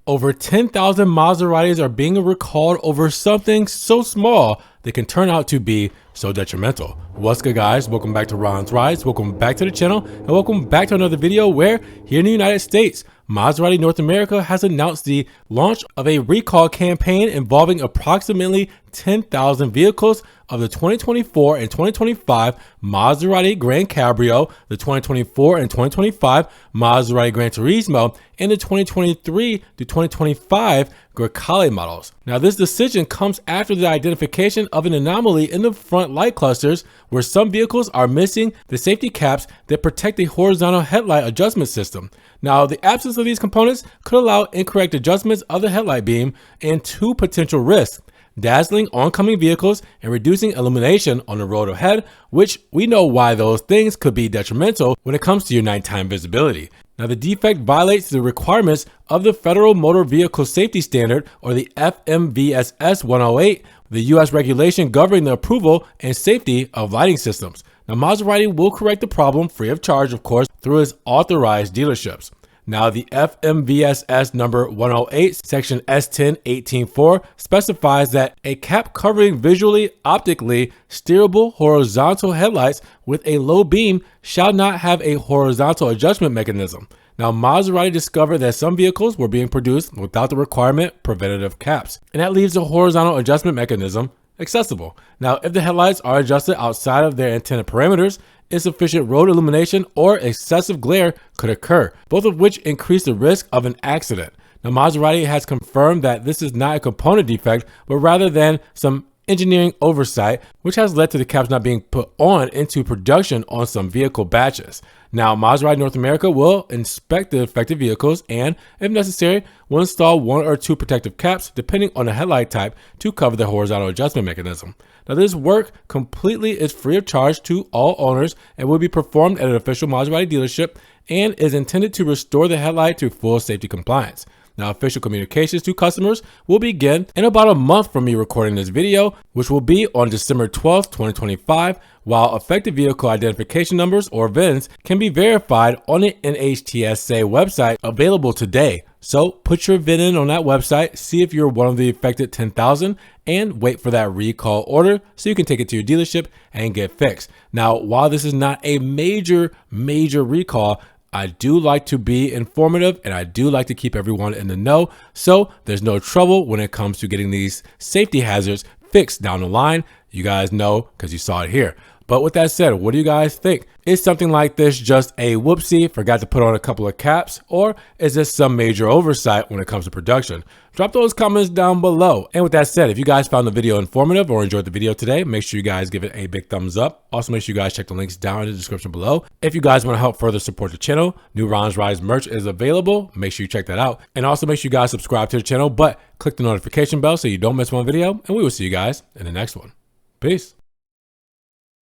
Over 10,000 Maseratis are being recalled over something so small that can turn out to be so detrimental. What's good, guys? Welcome back to Ron's Rides. Welcome back to the channel, and welcome back to another video where here in the United States, Maserati North America has announced the launch of a recall campaign involving approximately 10,000 vehicles of the 2024 and 2025 Maserati Grancabrio, the 2024 and 2025 Maserati Granturismo, and the 2023 to 2025 Grecale models. Now, this decision comes after the identification of an anomaly in the front light clusters where some vehicles are missing the safety caps that protect the horizontal headlight adjustment system. Now, the absence of these components could allow incorrect adjustments of the headlight beam and two potential risks: dazzling oncoming vehicles and reducing illumination on the road ahead, which we know why those things could be detrimental when it comes to your nighttime visibility. Now, the defect violates the requirements of the Federal Motor Vehicle Safety Standard, or the FMVSS 108, the U.S. regulation governing the approval and safety of lighting systems. Now, Maserati will correct the problem free of charge, of course, through its authorized dealerships. Now, the FMVSS number 108, section S10-18-4 specifies that a cap covering visually, optically steerable horizontal headlights with a low beam shall not have a horizontal adjustment mechanism. Now, Maserati discovered that some vehicles were being produced without the requirement preventative caps, and that leaves the horizontal adjustment mechanism accessible. Now, if the headlights are adjusted outside of their intended parameters, insufficient road illumination or excessive glare could occur, both of which increase the risk of an accident. Now, Maserati has confirmed that this is not a component defect, but rather than some engineering oversight, which has led to the caps not being put on into production on some vehicle batches. Now, Maserati North America will inspect the affected vehicles and, if necessary, will install one or two protective caps depending on the headlight type to cover the horizontal adjustment mechanism. Now, this work completely is free of charge to all owners and will be performed at an official Maserati dealership and is intended to restore the headlight to full safety compliance. Now, official communications to customers will begin in about a month from me recording this video, which will be on December 12th, 2025, while affected vehicle identification numbers, or VINs, can be verified on the NHTSA website available today. So put your VIN in on that website, see if you're one of the affected 10,000, and wait for that recall order so you can take it to your dealership and get fixed. Now, while this is not a major recall, I do like to be informative and I do like to keep everyone in the know, so there's no trouble when it comes to getting these safety hazards fixed down the line. You guys know because you saw it here. But with that said, what do you guys think? Is something like this just a whoopsie, forgot to put on a couple of caps, or is this some major oversight when it comes to production? Drop those comments down below. And with that said, if you guys found the video informative or enjoyed the video today, make sure you guys give it a big thumbs up. Also, make sure you guys check the links down in the description below. If you guys want to help further support the channel, new Ron's Rides merch is available. Make sure you check that out. And also make sure you guys subscribe to the channel, but click the notification bell so you don't miss one video. And we will see you guys in the next one. Peace.